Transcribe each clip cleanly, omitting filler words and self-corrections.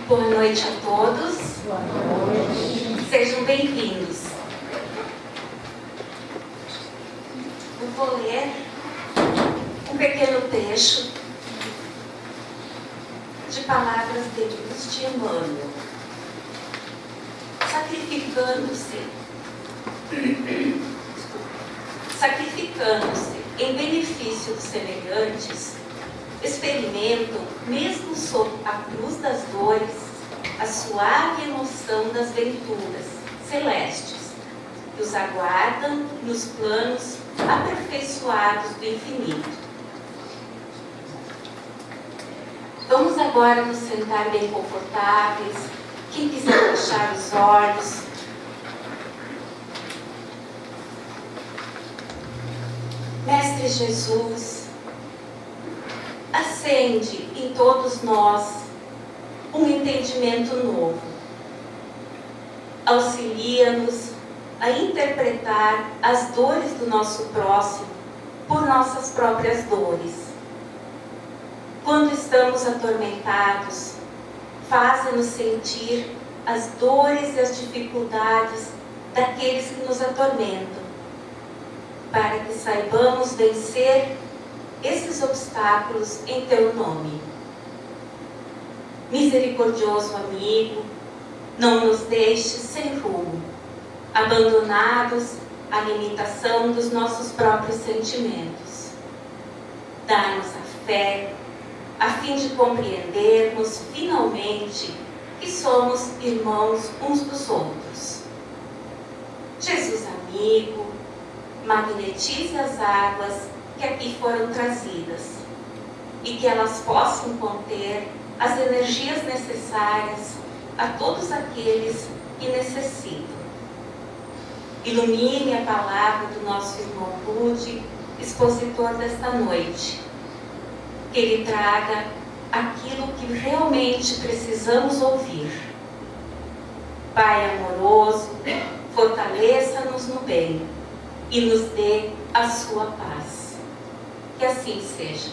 Boa noite a todos. Boa noite. Sejam bem-vindos. Eu vou ler um pequeno trecho de palavras de luz de Emmanuel. Sacrificando-se em benefício dos semelhantes, experimentam, mesmo sob a cruz das dores, a suave emoção das venturas celestes que os aguardam nos planos aperfeiçoados do infinito. Vamos agora nos sentar bem confortáveis. Quem quiser fechar os olhos. Mestre Jesus, acende em todos nós um entendimento novo. Auxilia-nos a interpretar as dores do nosso próximo por nossas próprias dores. Quando estamos atormentados, faz-nos sentir as dores e as dificuldades daqueles que nos atormentam, para que saibamos vencer esses obstáculos em Teu nome. Misericordioso amigo, não nos deixes sem rumo, abandonados à limitação dos nossos próprios sentimentos. Dá-nos a fé, a fim de compreendermos finalmente que somos irmãos uns dos outros. Jesus amigo, magnetize as águas que aqui foram trazidas e que elas possam conter as energias necessárias a todos aqueles que necessitam. Ilumine a palavra do nosso irmão Rude, expositor desta noite. Que ele traga aquilo que realmente precisamos ouvir. Pai amoroso, fortaleça-nos no bem e nos dê a sua paz. Que assim seja.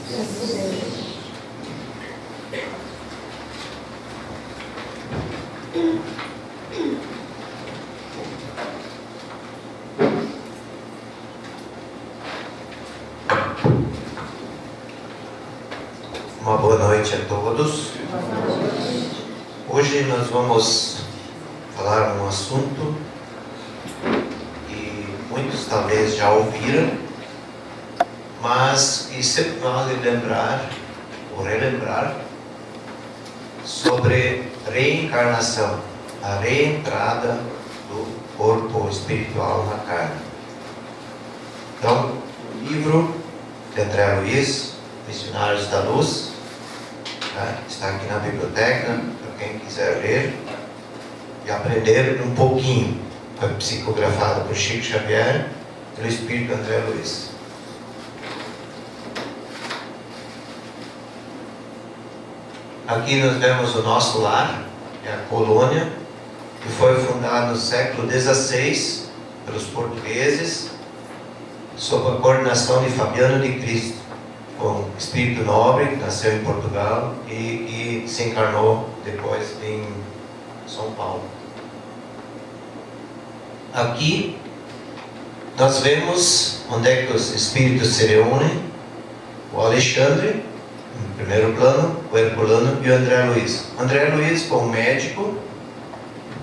Que assim seja. Uma boa noite a todos. Hoje nós vamos falar um assunto que muitos talvez já ouviram, mas que sempre vale lembrar ou relembrar sobre reencarnação, a reentrada do corpo espiritual na carne. Então, o livro de André Luiz, Missionários da Luz, está aqui na biblioteca, para quem quiser ler e aprender um pouquinho. Foi psicografado por Chico Xavier, pelo Espírito André Luiz. Aqui nós vemos o nosso lar, é a colônia, que foi fundada no século XVI pelos portugueses, sob a coordenação de Fabiano de Cristo, um espírito nobre que nasceu em Portugal e que se encarnou depois em São Paulo. Aqui nós vemos onde é que os espíritos se reúnem: o Alexandre, no primeiro plano, o Herculano e o André Luiz. O André Luiz foi um médico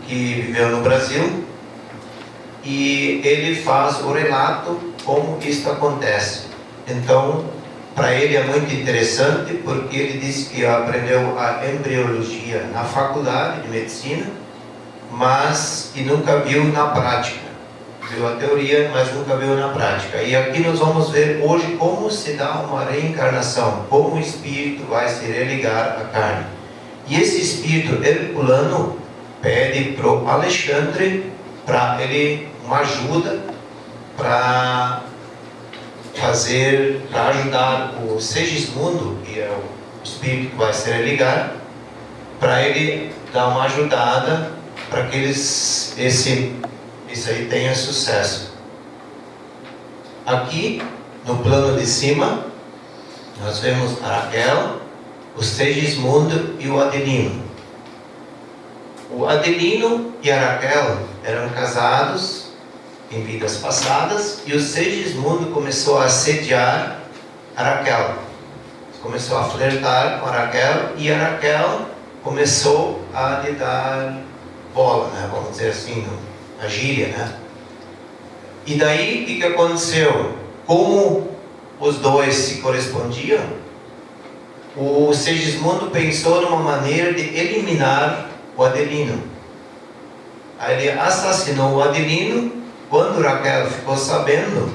que viveu no Brasil e ele faz o relato como isto acontece. Então, para ele é muito interessante, porque ele disse que aprendeu a embriologia na faculdade de medicina, mas que nunca viu na prática. Viu a teoria, mas nunca viu na prática. E aqui nós vamos ver hoje como se dá uma reencarnação, como o espírito vai se religar à carne. E esse espírito herculano pede para o Alexandre para ele uma ajuda para ajudar o Segismundo, que é o espírito que vai se religar, para ele dar uma ajudada para que isso aí tenha sucesso. Aqui, no plano de cima, nós vemos a Raquel, o Segismundo e o Adelino. O Adelino e a Raquel eram casados em vidas passadas e o Segismundo começou a assediar a Raquel. Começou a flertar com a Raquel e a Raquel começou a lhe dar bola, né? Vamos dizer assim, a gíria, né? E daí, o que aconteceu? Como os dois se correspondiam, o Segismundo pensou numa maneira de eliminar o Adelino. Aí ele assassinou o Adelino. Quando Raquel ficou sabendo,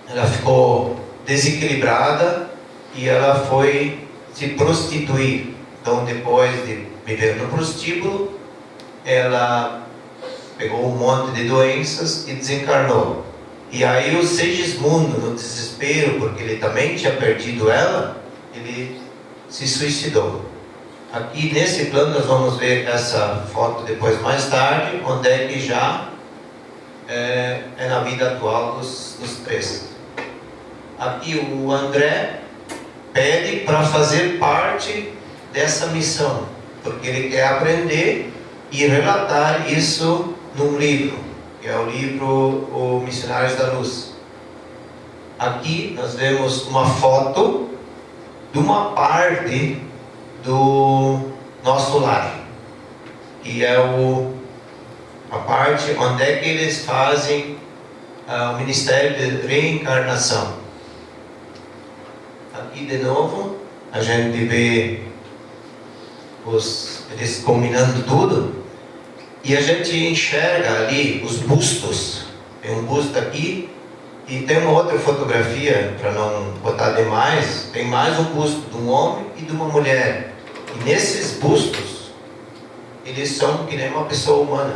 ela ficou desequilibrada e ela foi se prostituir. Então, depois de viver no prostíbulo, ela pegou um monte de doenças e desencarnou. E aí o Segismundo, no desespero, porque ele também tinha perdido ela, ele se suicidou. Aqui nesse plano nós vamos ver essa foto depois mais tarde, onde é que já é na vida atual dos três. Aqui o André pede para fazer parte dessa missão, porque ele quer aprender e relatar isso num livro, que é o livro O Missionários da Luz. Aqui nós vemos uma foto de uma parte do nosso lar, que é a parte onde é que eles fazem o Ministério de Reencarnação. Aqui de novo a gente vê eles combinando tudo e a gente enxerga ali os bustos. Tem um busto aqui e tem uma outra fotografia, para não botar demais, tem mais um busto de um homem e de uma mulher. E nesses bustos eles são que nem uma pessoa humana,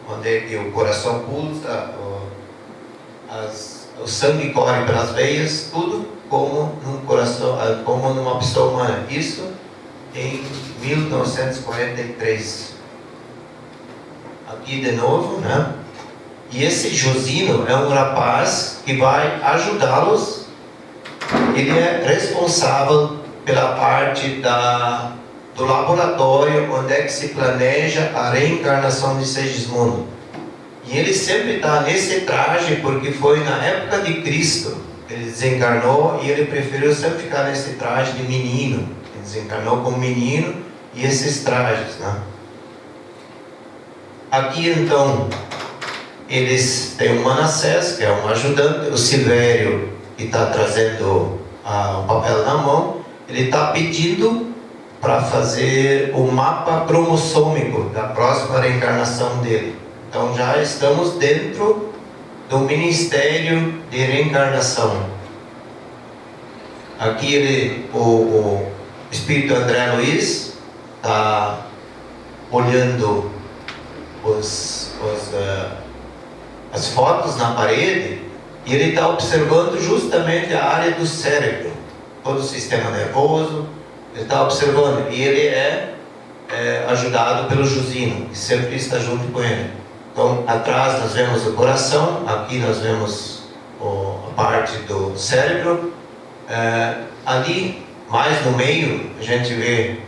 onde é que o coração pulsa, o sangue corre pelas veias, tudo como num coração, como numa pessoa humana. Isso em 1943. Aqui de novo, né? E esse Josino é um rapaz que vai ajudá-los. Ele é responsável pela parte do laboratório onde é que se planeja a reencarnação de Segismundo. E ele sempre está nesse traje porque foi na época de Cristo. Ele desencarnou e ele preferiu sempre ficar nesse traje de menino. Ele desencarnou como menino e esses trajes, né? Aqui então eles têm o Manassés, que é um ajudante, o Silvério, que está trazendo o papel na mão. Ele está pedindo para fazer o mapa cromossômico da próxima reencarnação dele. Então já estamos dentro do Ministério de Reencarnação. Aqui o Espírito André Luiz está olhando as fotos na parede e ele está observando justamente a área do cérebro, todo o sistema nervoso. Ele está observando e ele é ajudado pelo Josino, que sempre está junto com ele. Então, atrás nós vemos o coração, aqui nós vemos a parte do cérebro. Ali, mais no meio, a gente vê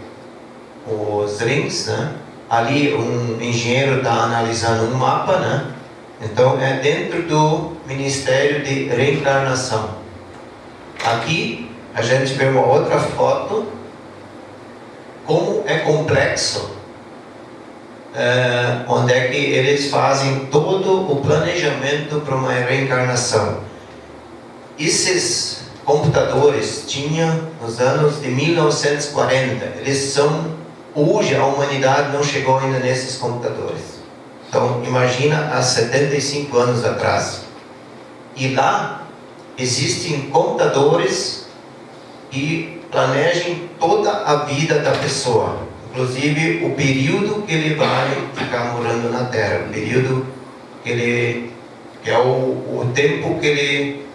os rins, né? Ali um engenheiro está analisando um mapa, né? Então é dentro do Ministério de Reencarnação. Aqui a gente vê uma outra foto, como é complexo, onde é que eles fazem todo o planejamento para uma reencarnação. Esses computadores tinham nos anos de 1940, eles são, hoje a humanidade não chegou ainda nesses computadores. Então imagina há 75 anos atrás. E lá existem computadores que planejam toda a vida da pessoa, inclusive o período que ele vai ficar morando na Terra, o período que é o tempo que ele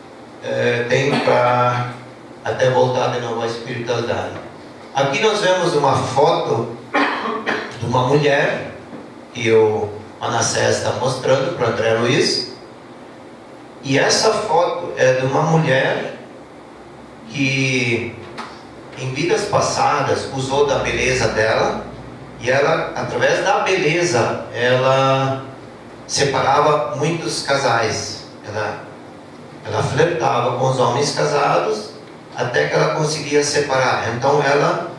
tem para até voltar de novo à espiritualidade. Aqui nós vemos uma foto de uma mulher que o Manassés está mostrando para André Luiz. E essa foto é de uma mulher que em vidas passadas usou da beleza dela E ela, através da beleza, ela separava muitos casais. Ela flertava com os homens casados até que ela conseguia separar. Então ela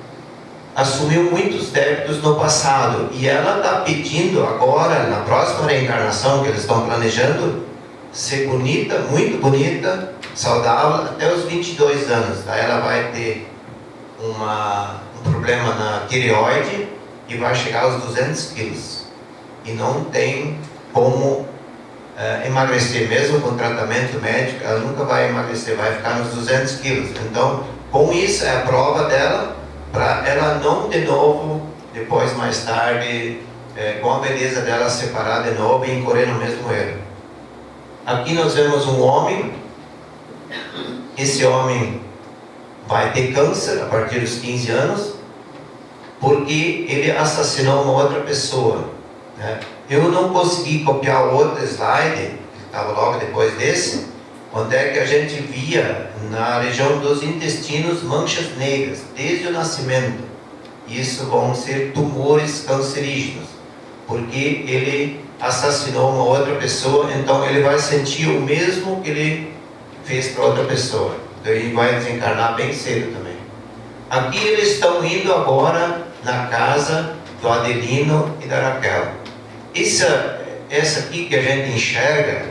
assumiu muitos débitos no passado. E ela está pedindo agora, na próxima reencarnação que eles estão planejando, ser bonita, muito bonita, saudável, até os 22 anos. Daí ela vai ter um problema na tireoide e vai chegar aos 200 quilos. E não tem como emagrecer, mesmo com tratamento médico, ela nunca vai emagrecer, vai ficar nos 200 quilos. Então, com isso, é a prova dela, para ela não de novo, depois mais tarde, com a beleza dela, separar de novo e incorrer no mesmo erro. Aqui nós vemos um homem, esse homem vai ter câncer a partir dos 15 anos, porque ele assassinou uma outra pessoa, né? Eu não consegui copiar o outro slide, que estava logo depois desse, onde é que a gente via na região dos intestinos manchas negras, desde o nascimento. Isso vão ser tumores cancerígenos, porque ele assassinou uma outra pessoa, então ele vai sentir o mesmo que ele fez para outra pessoa. Então ele vai desencarnar bem cedo também. Aqui eles estão indo agora na casa do Adelino e da Raquel. Essa aqui que a gente enxerga,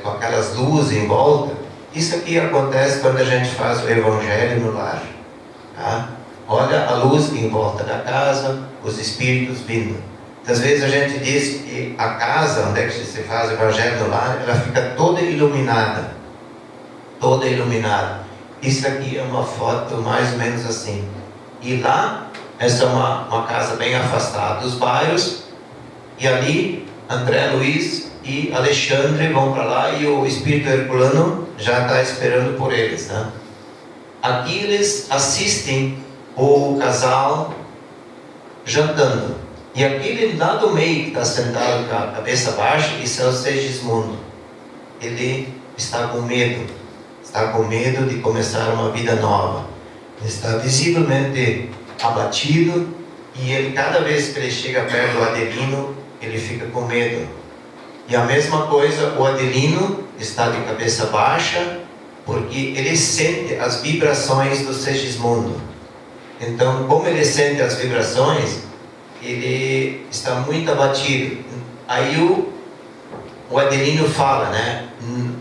com aquelas luzes em volta, isso aqui acontece quando a gente faz o Evangelho no lar. Tá? Olha a luz em volta da casa, os espíritos vindo. Às vezes a gente diz que a casa onde é que se faz o Evangelho no lar, ela fica toda iluminada. Toda iluminada. Isso aqui é uma foto mais ou menos assim. E lá, essa é uma casa bem afastada dos bairros. E ali, André Luiz e Alexandre vão para lá e o espírito herculano já está esperando por eles. Né? Aqui eles assistem o casal jantando. E aquele lá do meio que está sentado com a cabeça baixa, isso é o Segismundo. Ele está com medo. Está com medo de começar uma vida nova. Ele está visivelmente abatido e ele, cada vez que ele chega perto do Adelino, ele fica com medo. E a mesma coisa, o Adelino está de cabeça baixa, porque ele sente as vibrações do Segismundo. Então, como ele sente as vibrações, ele está muito abatido. Aí o Adelino fala, né?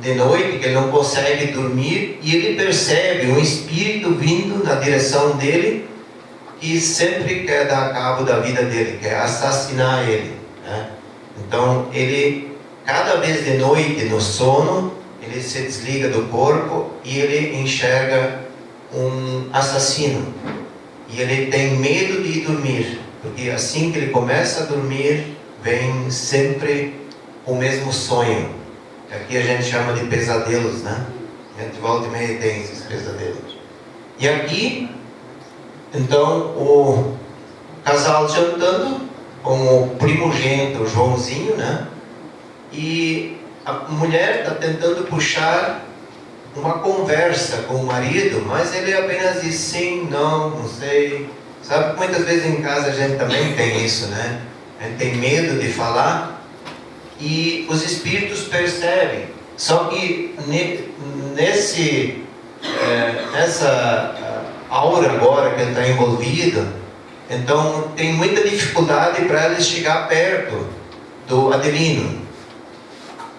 De noite, que ele não consegue dormir, e ele percebe um espírito vindo na direção dele, que sempre quer dar cabo da vida dele, quer assassinar ele. Né? Então ele, cada vez de noite no sono, ele se desliga do corpo e ele enxerga um assassino. E ele tem medo de dormir, porque assim que ele começa a dormir, vem sempre o mesmo sonho. Aqui a gente chama de pesadelos, né? A gente volta e meia tem esses pesadelos. E aqui, então, o casal jantando com o primogênito, o Joãozinho, né? E a mulher está tentando puxar uma conversa com o marido, mas ele apenas diz sim, não, não sei. Sabe que muitas vezes em casa a gente também tem isso, né? A gente tem medo de falar. E os espíritos percebem. Só que nessa aura agora que ele está envolvido, então tem muita dificuldade para ele chegar perto do Adelino.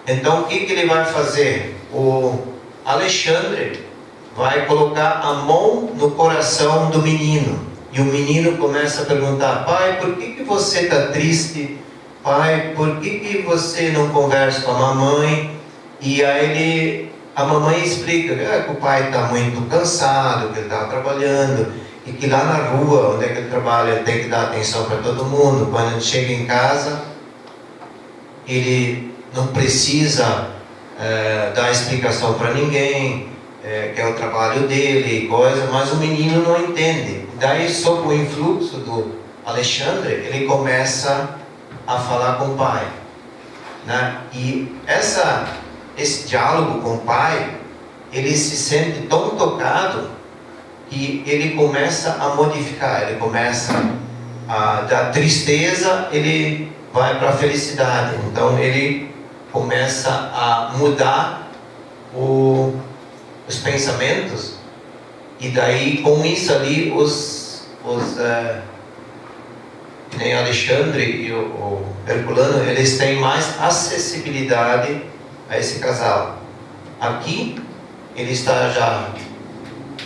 Então o que ele vai fazer? O Alexandre vai colocar a mão no coração do menino. E o menino começa a perguntar: pai, por que você está triste? Pai, por que você não conversa com a mamãe? E aí a mamãe explica que o pai está muito cansado, que ele está trabalhando, e que lá na rua onde é que ele trabalha, ele tem que dar atenção para todo mundo. Quando ele chega em casa, ele não precisa dar explicação para ninguém, que é o trabalho dele e coisa, mas o menino não entende. Daí, sob o influxo do Alexandre, ele começa a falar com o pai, né? E esse diálogo com o pai, ele se sente tão tocado que ele começa a modificar, ele começa da tristeza ele vai para a felicidade. Então ele começa a mudar os pensamentos, e daí com isso ali nem Alexandre e o Herculano, eles têm mais acessibilidade a esse casal. Aqui ele está já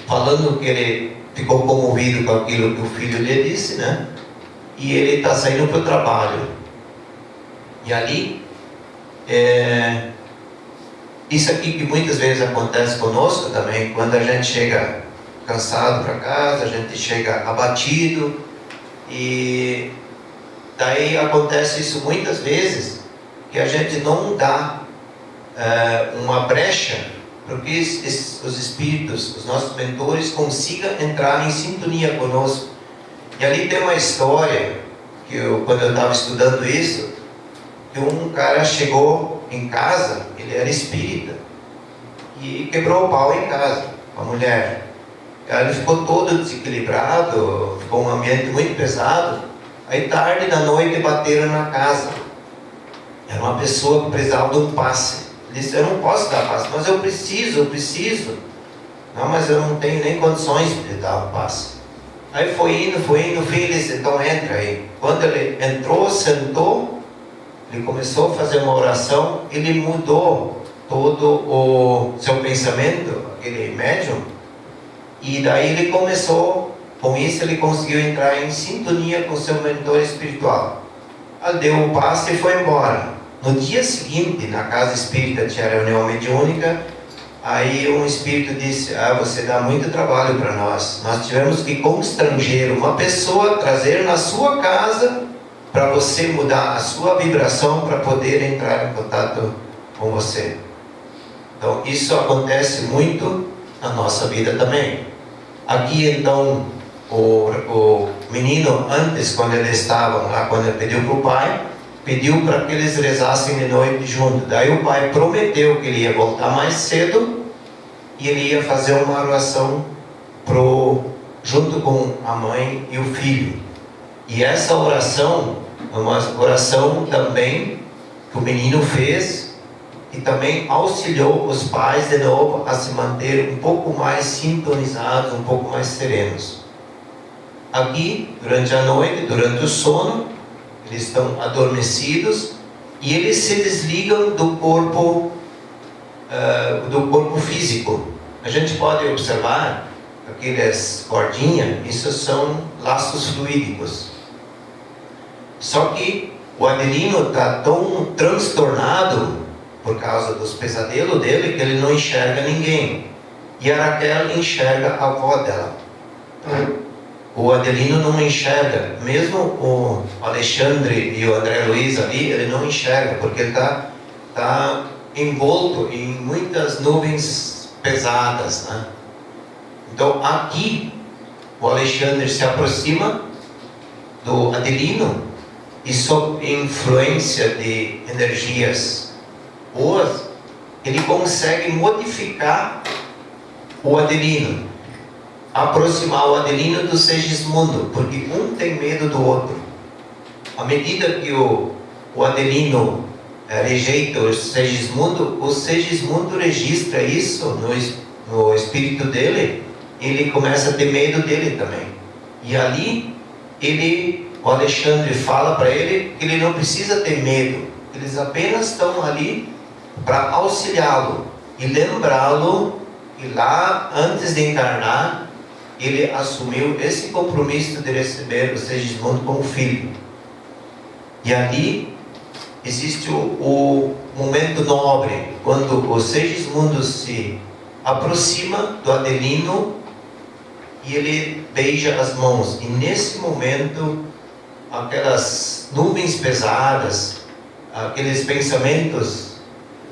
falando que ele ficou comovido com aquilo que o filho lhe disse, né? E ele está saindo para o trabalho. E ali, isso aqui que muitas vezes acontece conosco também, quando a gente chega cansado para casa, a gente chega abatido, e daí acontece isso muitas vezes, que a gente não dá uma brecha para que os espíritos, os nossos mentores, consigam entrar em sintonia conosco. E ali tem uma história, que quando eu estava estudando isso, que um cara chegou em casa, ele era espírita, e quebrou o pau em casa, com a mulher. Ele ficou todo desequilibrado, ficou um ambiente muito pesado. Aí tarde da noite bateram na casa. Era uma pessoa que precisava de um passe. Ele disse: eu não posso dar passe, mas eu preciso. Não, mas eu não tenho nem condições de dar um passe. Aí foi indo, no fim ele disse: então entra aí. Quando ele entrou, sentou, ele começou a fazer uma oração, ele mudou todo o seu pensamento, aquele médium, e daí ele começou, com isso ele conseguiu entrar em sintonia com o seu mentor espiritual. Ele deu o passe e foi embora. No dia seguinte, na casa espírita tinha reunião mediúnica. Aí um espírito disse: você dá muito trabalho para nós. Nós tivemos que constranger uma pessoa, trazer na sua casa, para você mudar a sua vibração, para poder entrar em contato com você. Então isso acontece muito na nossa vida também. Aqui então, o menino, antes, quando eles estavam lá, quando ele pediu para o pai, pediu para que eles rezassem de noite junto. Daí o pai prometeu que ele ia voltar mais cedo e ele ia fazer uma oração junto com a mãe e o filho. E essa oração é uma oração também que o menino fez, e também auxiliou os pais de novo a se manter um pouco mais sintonizados, um pouco mais serenos. Aqui, durante a noite, durante o sono, eles estão adormecidos e eles se desligam do corpo físico. A gente pode observar aquelas cordinhas, isso são laços fluídicos. Só que o Adelino está tão transtornado por causa dos pesadelos dele que ele não enxerga ninguém. E a Raquel enxerga a avó dela. O Adelino não enxerga, mesmo o Alexandre e o André Luiz ali, ele não enxerga, porque ele está envolto em muitas nuvens pesadas, né? Então aqui o Alexandre se aproxima do Adelino e, sob influência de energias boas, ele consegue modificar o Adelino, aproximar o Adelino do Segismundo, porque um tem medo do outro. À medida que o Adelino rejeita o Segismundo registra isso no espírito dele, ele começa a ter medo dele também. E ali o Alexandre fala para ele que ele não precisa ter medo, eles apenas estão ali para auxiliá-lo e lembrá-lo que lá, antes de encarnar, ele assumiu esse compromisso de receber o Segismundo como filho. E ali existe o momento nobre, quando o Segismundo se aproxima do Adelino e ele beija as mãos. E nesse momento, aquelas nuvens pesadas, aqueles pensamentos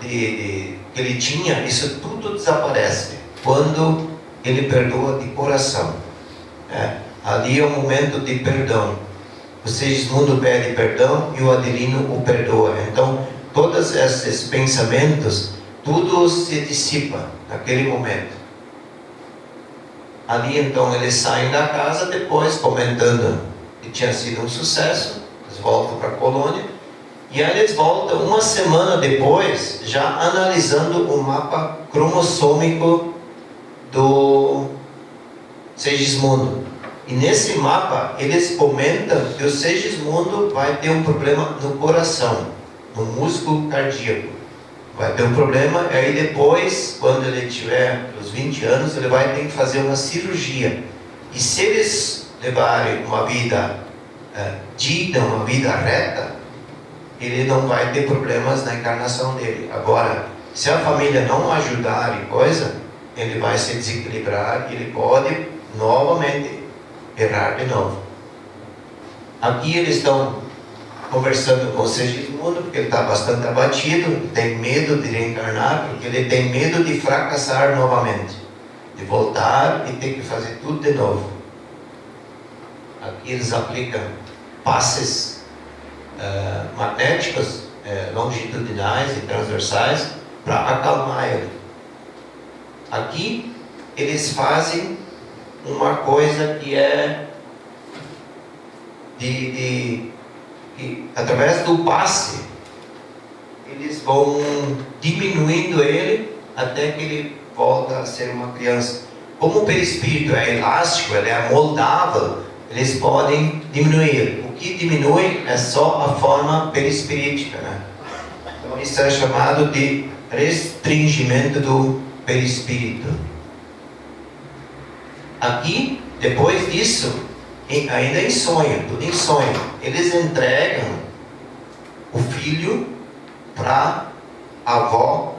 que ele tinha, isso tudo desaparece quando ele perdoa de coração. Ali é um momento de perdão. O Segismundo pede perdão e o Adelino o perdoa. Então, todos esses pensamentos, tudo se dissipa naquele momento. Ali então eles saem da casa depois comentando que tinha sido um sucesso. Eles voltam para a colônia. E aí eles voltam uma semana depois, já analisando o mapa cromossômico do Segismundo. E nesse mapa, eles comentam que o Segismundo vai ter um problema no coração, no músculo cardíaco. Vai ter um problema, e aí depois, quando ele tiver os 20 anos, ele vai ter que fazer uma cirurgia. E se eles levarem uma vida digna, uma vida reta, ele não vai ter problemas na encarnação dele. Agora, se a família não ajudar e coisa, ele vai se desequilibrar e ele pode novamente errar de novo. Aqui eles estão conversando com o Segismundo, porque ele está bastante abatido, tem medo de reencarnar, porque ele tem medo de fracassar novamente, de voltar e ter que fazer tudo de novo. Aqui eles aplicam passes magnéticos, longitudinais e transversais, para acalmar ele. Aqui eles fazem uma coisa que é que através do passe eles vão diminuindo ele até que ele volta a ser uma criança. Como o perispírito é elástico, ele é moldável, eles podem diminuir. O que diminui é só a forma perispirítica, né? Então isso é chamado de restringimento do perispírito. Aqui, depois disso, ainda em sonho, tudo em sonho, eles entregam o filho para a avó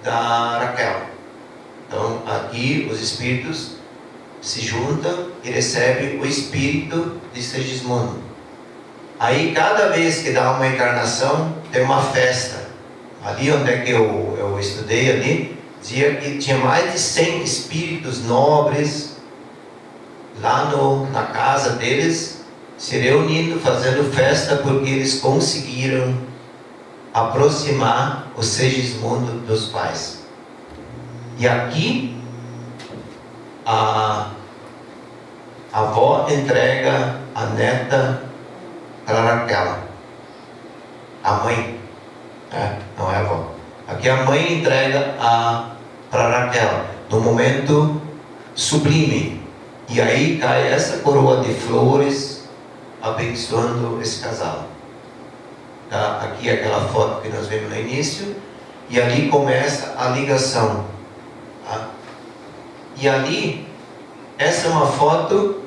da Raquel. Então aqui os espíritos se juntam e recebem o espírito de Segismundo. Aí cada vez que dá uma encarnação, tem uma festa. Ali onde é que eu estudei ali, dizia que tinha mais de 100 espíritos nobres lá na casa deles, se reunindo, fazendo festa, porque eles conseguiram aproximar o Segismundo dos pais. E aqui a avó entrega a neta para Raquel, a mãe, não é a avó. Aqui a mãe entrega para Raquel, no momento sublime. E aí cai essa coroa de flores abençoando esse casal. Aqui é aquela foto que nós vimos no início, e ali começa a ligação. E ali, essa é uma foto,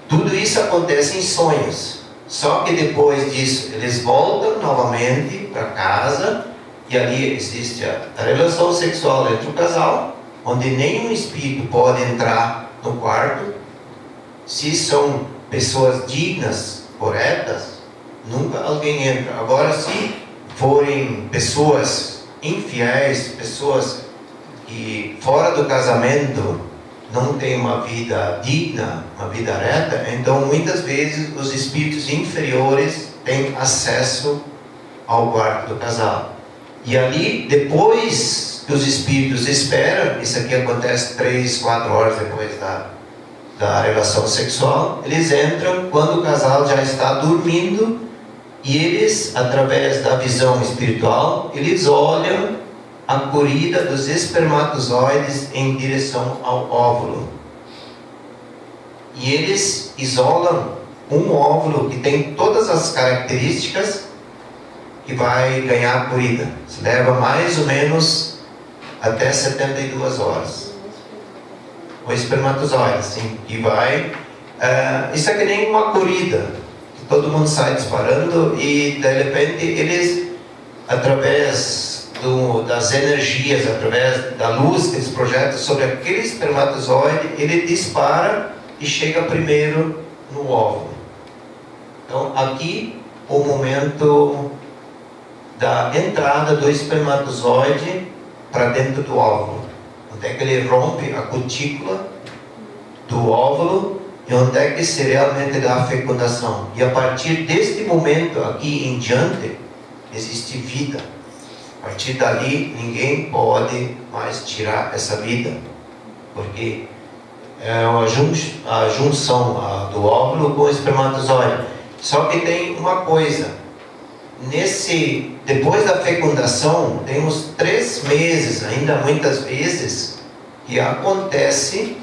tudo isso acontece em sonhos. Só que depois disso, eles voltam novamente para casa, e ali existe a relação sexual entre o casal, onde nenhum espírito pode entrar no quarto. Se são pessoas dignas, corretas, nunca alguém entra. Agora, se forem pessoas infiéis, pessoas que fora do casamento não têm uma vida digna, uma vida reta, então muitas vezes os espíritos inferiores têm acesso ao quarto do casal. E ali, depois que os espíritos esperam, isso aqui acontece 3, 4 horas depois da relação sexual, eles entram quando o casal já está dormindo, e eles, através da visão espiritual, eles olham a corrida dos espermatozoides em direção ao óvulo. E eles isolam um óvulo que tem todas as características que vai ganhar a corrida. Se leva mais ou menos até 72 horas. O espermatozoide, sim, que vai... isso é que nem uma corrida. Todo mundo sai disparando e, de repente, eles, através das energias, através da luz que eles projetam sobre aquele espermatozoide, ele dispara e chega primeiro no óvulo. Então, aqui, o momento da entrada do espermatozoide para dentro do óvulo. Onde é que ele rompe a cutícula do óvulo e onde é que se realmente dá a fecundação. E a partir deste momento aqui em diante, existe vida. A partir dali, ninguém pode mais tirar essa vida, porque a junção do óvulo com o espermatozoide. Só que tem uma coisa, depois da fecundação, temos 3 meses, ainda muitas vezes, que acontece,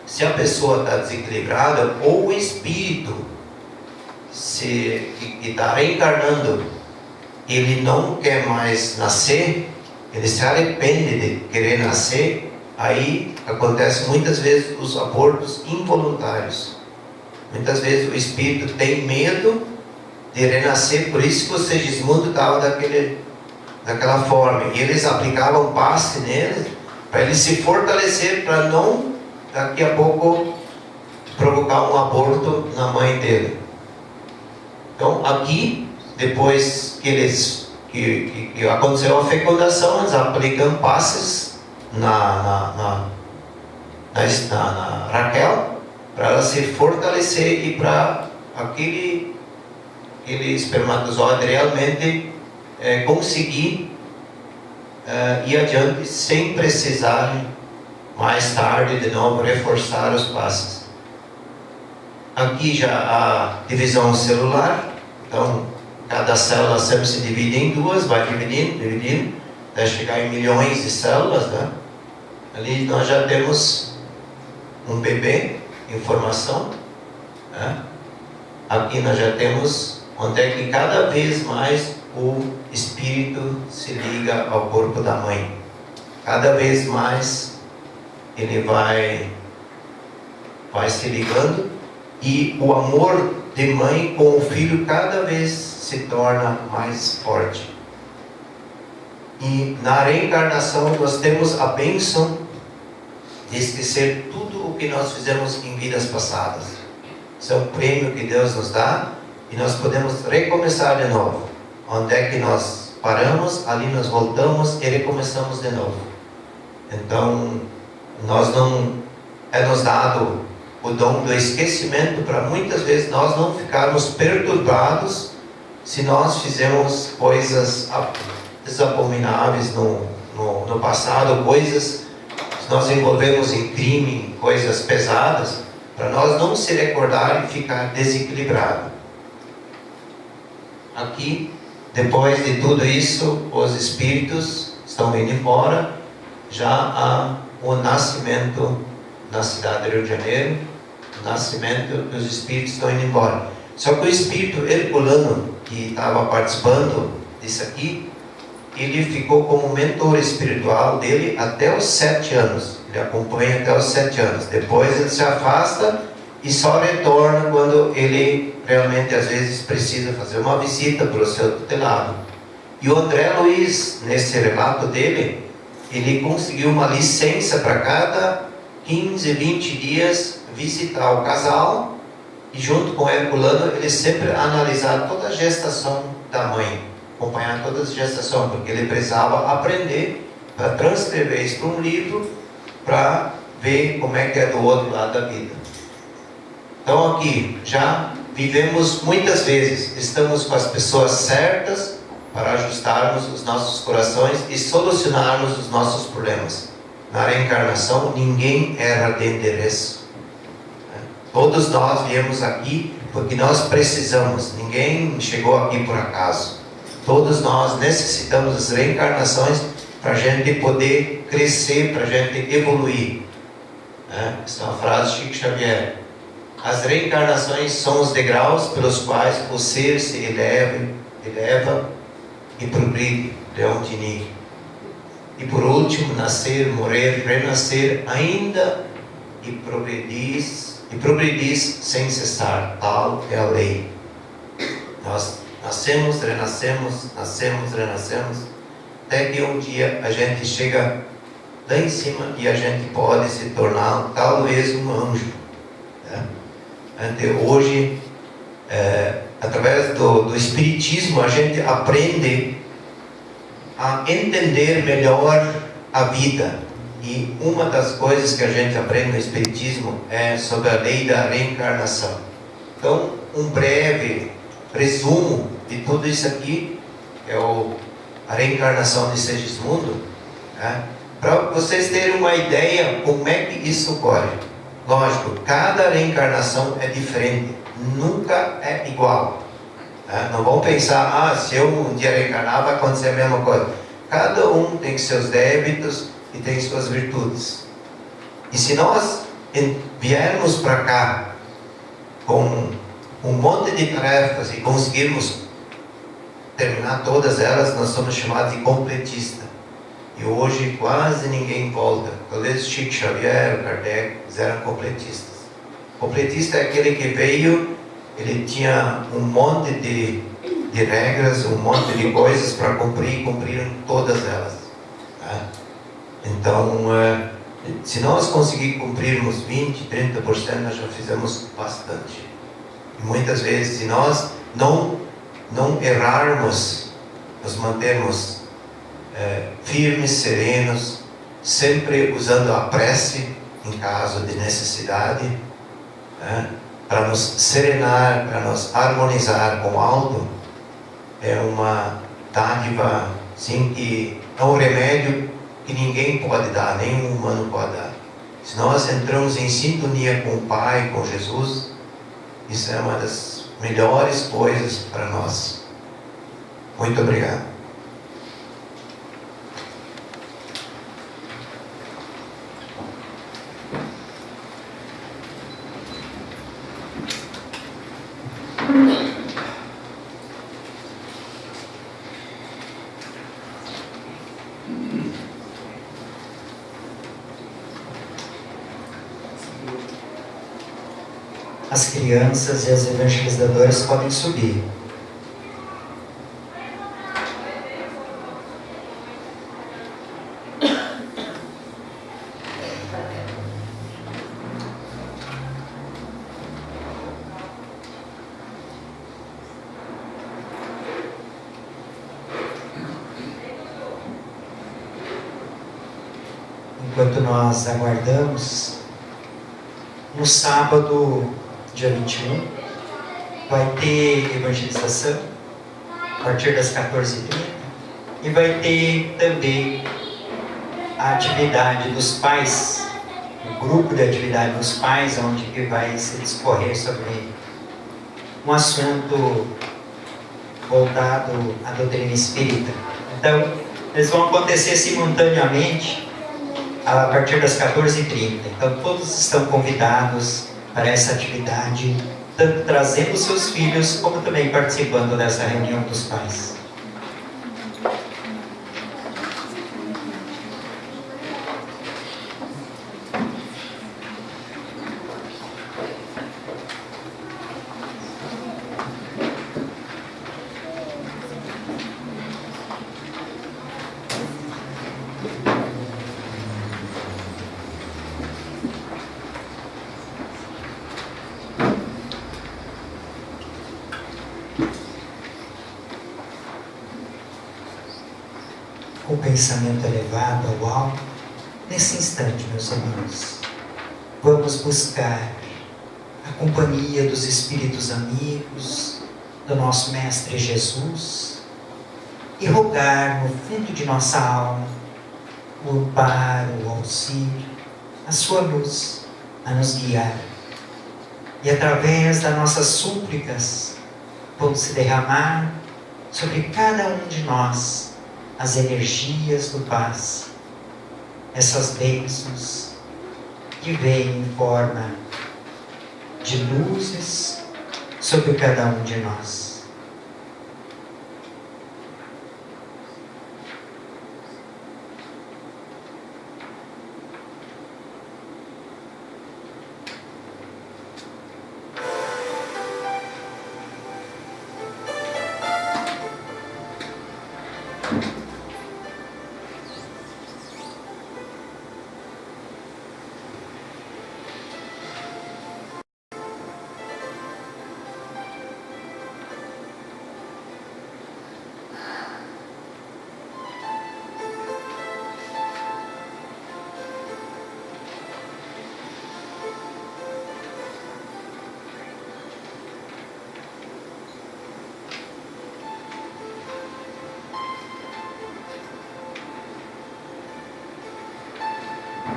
se a pessoa está desequilibrada, ou o espírito que está reencarnando, ele não quer mais nascer, ele se arrepende de querer nascer, aí acontece muitas vezes os abortos involuntários. Muitas vezes o espírito tem medo de renascer, por isso que o Segismundo estava daquela forma. E eles aplicavam passe nele, para ele se fortalecer, para não, daqui a pouco, provocar um aborto na mãe dele. Então, aqui, depois que aconteceu a fecundação, eles aplicam passes na Raquel, para ela se fortalecer e para aquele espermatozoide realmente conseguir ir adiante sem precisar mais tarde de novo reforçar os passos. Aqui já a divisão celular, então cada célula sempre se divide em 2, vai dividindo, até chegar em milhões de células, né? Ali nós já temos um bebê em formação, né? Aqui nós já temos onde é que cada vez mais o espírito se liga ao corpo da mãe. Cada vez mais ele vai se ligando, e o amor de mãe com o filho cada vez se torna mais forte. E na reencarnação nós temos a bênção de esquecer tudo o que nós fizemos em vidas passadas. Isso é um prêmio que Deus nos dá, e nós podemos recomeçar de novo. Onde é que nós paramos, ali nós voltamos e recomeçamos de novo. Então, nos dado o dom do esquecimento, para muitas vezes nós não ficarmos perturbados se nós fizemos coisas abomináveis no passado, se nós envolvemos em crime, coisas pesadas, para nós não se recordar e ficar desequilibrado. Aqui, depois de tudo isso, os espíritos estão indo embora, já há o nascimento na cidade de Rio de Janeiro, o nascimento dos espíritos estão indo embora. Só que o espírito herculano, que estava participando disso aqui, ele ficou como mentor espiritual dele até os 7 anos. Ele acompanha até os 7 anos. Depois ele se afasta e só retorna quando ele realmente, às vezes, precisa fazer uma visita para o seu tutelado. E o André Luiz, nesse relato dele, ele conseguiu uma licença para cada 15, 20 dias visitar o casal, e junto com o herculano ele sempre analisar toda a gestação da mãe, acompanhar toda a gestação, porque ele precisava aprender para transcrever isso para um livro, para ver como é que é do outro lado da vida. Então aqui, já vivemos muitas vezes, estamos com as pessoas certas para ajustarmos os nossos corações e solucionarmos os nossos problemas. Na reencarnação, ninguém erra de endereço. Todos nós viemos aqui porque nós precisamos, ninguém chegou aqui por acaso. Todos nós necessitamos das reencarnações para a gente poder crescer, para a gente evoluir. Essa é uma frase de Chico Xavier. As reencarnações são os degraus pelos quais o ser se eleva e progride. Leon Denis. E por último, nascer, morrer, renascer ainda e progredis sem cessar. Tal é a lei. Nós nascemos, renascemos, até que um dia a gente chega lá em cima e a gente pode se tornar talvez um anjo. Hoje, através do Espiritismo, a gente aprende a entender melhor a vida. E uma das coisas que a gente aprende no Espiritismo é sobre a lei da reencarnação. Então, um breve resumo de tudo isso aqui é a reencarnação de Segismundo. Para vocês terem uma ideia como é que isso ocorre. Lógico, cada reencarnação é diferente, nunca é igual. Não vão pensar, se eu um dia reencarnar vai acontecer a mesma coisa. Cada um tem seus débitos e tem suas virtudes. E se nós viermos para cá com um monte de tarefas e conseguirmos terminar todas elas, nós somos chamados de completista. E hoje quase ninguém volta. Talvez Chico Xavier, Kardec, eles eram completistas. Completista é aquele que veio, ele tinha um monte de regras, um monte de coisas para cumprir, e cumpriram todas elas. Então, se nós conseguirmos cumprirmos 20%, 30%, nós já fizemos bastante. E muitas vezes, se nós não errarmos, nos mantermos firmes, serenos, sempre usando a prece em caso de necessidade, para nos serenar, para nos harmonizar com o alto, é uma dádiva, sim, que é um remédio que ninguém pode dar, nenhum humano pode dar. Se nós entramos em sintonia com o Pai, com Jesus, isso é uma das melhores coisas para nós. Muito obrigado. As crianças e as evangelizadoras podem subir. Enquanto nós aguardamos, no sábado, dia 21, vai ter evangelização a partir das 14h30 e vai ter também a atividade dos pais, o grupo de atividade dos pais, onde que vai se discorrer sobre um assunto voltado à doutrina espírita. Então, eles vão acontecer simultaneamente a partir das 14h30. Então, todos estão convidados para essa atividade, tanto trazendo seus filhos, como também participando dessa reunião dos pais. Com pensamento elevado ao alto, nesse instante, meus irmãos, vamos buscar a companhia dos Espíritos amigos, do nosso Mestre Jesus, e rogar no fundo de nossa alma o amparo, o auxílio, a sua luz a nos guiar. E através das nossas súplicas, vão se derramar sobre cada um de nós as energias do passe, essas bênçãos que vêm em forma de luzes sobre cada um de nós.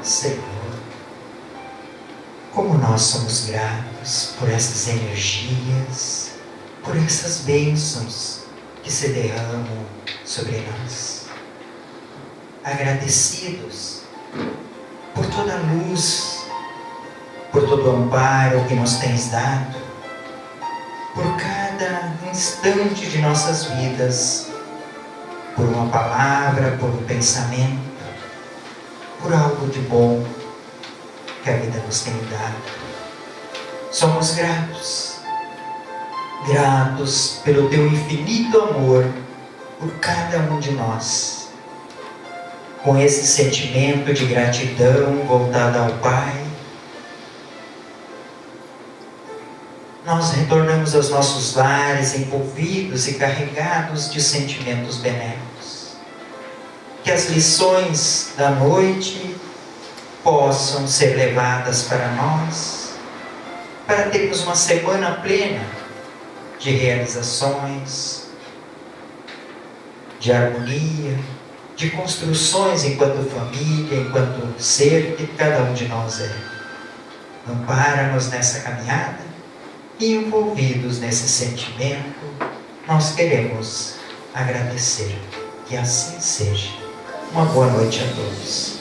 Senhor, como nós somos gratos por essas energias, por essas bênçãos que se derramam sobre nós. Agradecidos por toda a luz, por todo o amparo que nos tens dado, por cada instante de nossas vidas, por uma palavra, por um pensamento, por algo de bom que a vida nos tem dado. Somos gratos, gratos pelo teu infinito amor por cada um de nós. Com esse sentimento de gratidão voltado ao Pai, nós retornamos aos nossos lares envolvidos e carregados de sentimentos benéficos. Que as lições da noite possam ser levadas para nós, para termos uma semana plena de realizações, de harmonia, de construções enquanto família, enquanto ser que cada um de nós é. Ampara-nos nessa caminhada e, envolvidos nesse sentimento, nós queremos agradecer. Que assim seja. Uma boa noite a todos.